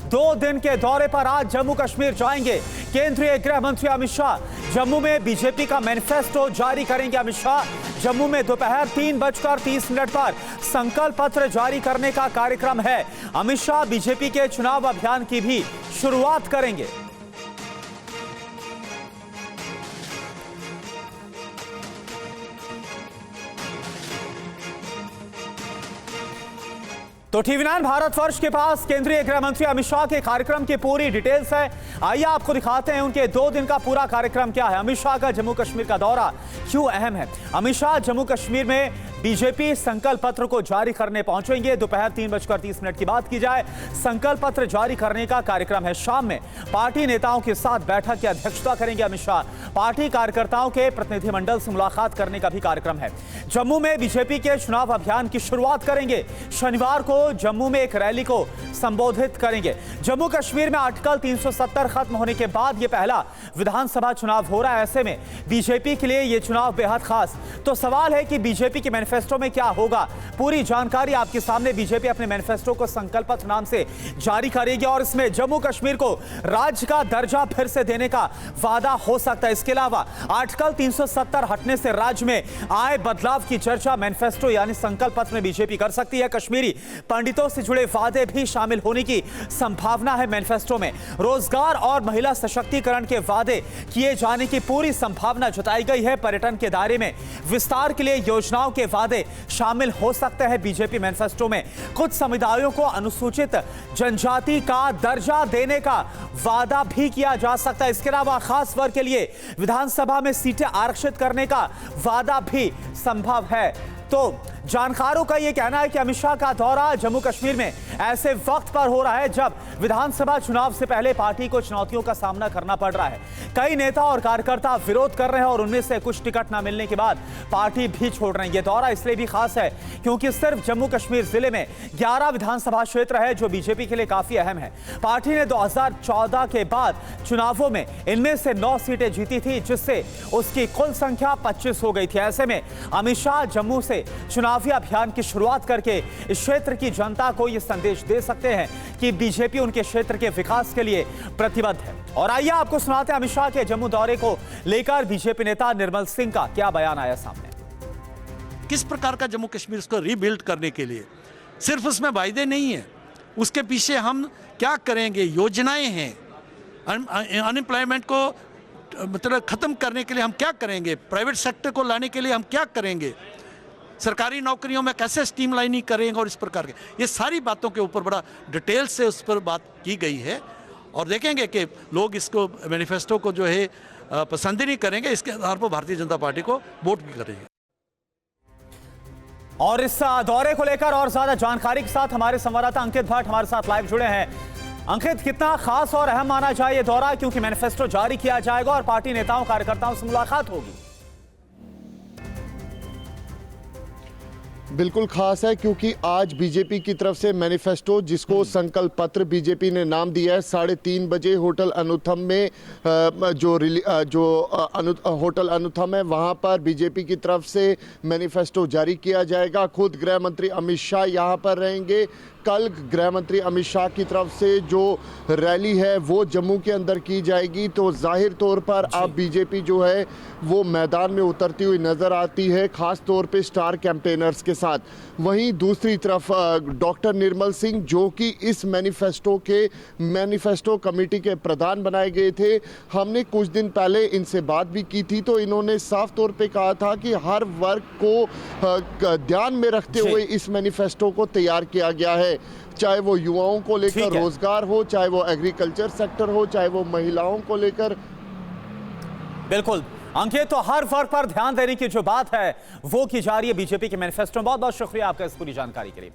2 दिन के दौरे पर आज जम्मू कश्मीर जाएंगे केंद्रीय गृह मंत्री अमित शाह। जम्मू में बीजेपी का मैनिफेस्टो जारी करेंगे अमित शाह। जम्मू में दोपहर 3:30 पर संकल्प पत्र जारी करने का कार्यक्रम है। अमित शाह बीजेपी के चुनाव अभियान की भी शुरुआत करेंगे। तो TV9 भारतवर्ष के पास केंद्रीय गृह मंत्री अमित शाह के कार्यक्रम की पूरी डिटेल्स है। आइए आपको दिखाते हैं उनके 2 दिन का पूरा कार्यक्रम क्या है। अमित शाह का जम्मू कश्मीर का दौरा क्यों अहम है। अमित शाह जम्मू कश्मीर में बीजेपी संकल्प पत्र को जारी करने पहुंचेंगे। दोपहर 3:30 की बात की जाए, संकल्प पत्र जारी करने का कार्यक्रम है। शाम में पार्टी नेताओं के साथ बैठक की अध्यक्षता करेंगे अमित शाह। पार्टी कार्यकर्ताओं के प्रतिनिधिमंडल से मुलाकात करने का भी कार्यक्रम है। जम्मू में बीजेपी के चुनाव अभियान की शुरुआत करेंगे। शनिवार को जम्मू में एक रैली को संबोधित करेंगे। जम्मू कश्मीर में आर्टिकल 370 खत्म होने के बाद यह पहला विधानसभा चुनाव हो रहा है। ऐसे में बीजेपी के लिए यह चुनाव बेहद खास। तो सवाल है कि बीजेपी के मैनिफेस्टो में क्या होगा। पूरी जानकारी आपके सामने। बीजेपी अपने मैनिफेस्टो को संकल्प पत्र नाम से जारी करेगी और इसमें जम्मू कश्मीर को राज्य का दर्जा फिर से देने का वादा हो सकता है। इसके अलावा आर्टिकल 370 हटने से राज्य में आए बदलाव की चर्चा मैनिफेस्टो यानी संकल्प पत्र में बीजेपी कर सकती है। कश्मीरी पंडितों से जुड़े वादे भी शामिल होने की संभावना है। मैनिफेस्टो में रोजगार और महिला सशक्तिकरण के वादे किए जाने की पूरी संभावना जताई गई है। पर्यटन के दायरे में विस्तार के लिए योजनाओं के वादे शामिल हो सकते हैं। बीजेपी मैनिफेस्टो में कुछ समुदायों को अनुसूचित जनजाति का दर्जा देने का वादा भी किया जा सकता है। इसके अलावा खास वर्ग के लिए विधानसभा में सीटें आरक्षित करने का वादा भी संभव है। तो जानकारों का यह कहना है कि अमित शाह का दौरा जम्मू कश्मीर में ऐसे वक्त पर हो रहा है जब विधानसभा चुनाव से पहले पार्टी को चुनौतियों का सामना करना पड़ रहा है। कई नेता और कार्यकर्ता विरोध कर रहे हैं और उनमें से कुछ टिकट न मिलने के बाद पार्टी भी छोड़ रहे हैं। यह दौरा इसलिए भी खास है क्योंकि सिर्फ जम्मू कश्मीर जिले में 11 विधानसभा क्षेत्र है जो बीजेपी के लिए काफी अहम है। पार्टी ने 2014 के बाद चुनावों में इनमें से 9 सीटें जीती थी, जिससे उसकी कुल संख्या 25 हो गई थी। ऐसे में अमित शाह जम्मू से चुनावी अभियान की शुरुआत करके इस क्षेत्र की जनता को यह संदेश दे सकते हैं कि बीजेपी उनके क्षेत्र के विकास के लिए प्रतिबद्ध है। और आइए आपको सुनाते हैं अमित शाह के जम्मू दौरे को लेकर बीजेपी नेता निर्मल सिंह का क्या बयान आया सामने। किस प्रकार का जम्मू कश्मीर को रीबिल्ड करने के लिए सिर्फ उसमें वायदे नहीं है, उसके पीछे हम क्या करेंगे, योजनाएं हैं। अनएम्प्लॉयमेंट को मतलब खत्म करने के लिए हम क्या करेंगे, प्राइवेट सेक्टर को लाने के लिए हम क्या करेंगे, सरकारी नौकरियों में कैसे स्ट्रीमलाइनिंग करेंगे और इस प्रकार के ये सारी बातों के ऊपर बड़ा डिटेल से उस पर बात की गई है। और देखेंगे कि लोग इसको मैनिफेस्टो को जो है पसंद ही नहीं करेंगे, इसके आधार पर भारतीय जनता पार्टी को वोट भी करेंगे। और इस दौरे को लेकर और ज्यादा जानकारी के साथ हमारे संवाददाता अंकित भट्ट हमारे साथ लाइव जुड़े हैं। अंकित, कितना खास और अहम माना जाए ये दौरा, क्योंकि मैनिफेस्टो जारी किया जाएगा और पार्टी नेताओं कार्यकर्ताओं से मुलाकात होगी। बिल्कुल खास है क्योंकि आज बीजेपी की तरफ से मैनिफेस्टो, जिसको संकल्प पत्र बीजेपी ने नाम दिया है, 3:30 बजे होटल अनुथम में होटल अनुथम है वहां पर बीजेपी की तरफ से मैनिफेस्टो जारी किया जाएगा। खुद गृह मंत्री अमित शाह यहां पर रहेंगे। कल गृह मंत्री अमित शाह की तरफ से जो रैली है वो जम्मू के अंदर की जाएगी। तो जाहिर तौर पर अब बीजेपी जो है वो मैदान में उतरती हुई नजर आती है, खास तौर पे स्टार कैंपेनर्स के साथ। वहीं दूसरी तरफ डॉक्टर निर्मल सिंह, जो कि इस मैनिफेस्टो कमेटी के प्रधान बनाए गए थे, हमने कुछ दिन पहले इनसे बात भी की थी। तो इन्होंने साफ तौर पे कहा था कि हर वर्ग को ध्यान में रखते हुए इस मैनिफेस्टो को तैयार किया गया है, चाहे वो युवाओं को लेकर रोजगार हो, चाहे वो एग्रीकल्चर सेक्टर हो, चाहे वो महिलाओं को लेकर। बिल्कुल अंकित, तो हर वर्ग पर ध्यान देने की जो बात है वो की जा रही है बीजेपी के मैनिफेस्टो में। बहुत बहुत शुक्रिया आपका इस पूरी जानकारी के लिए।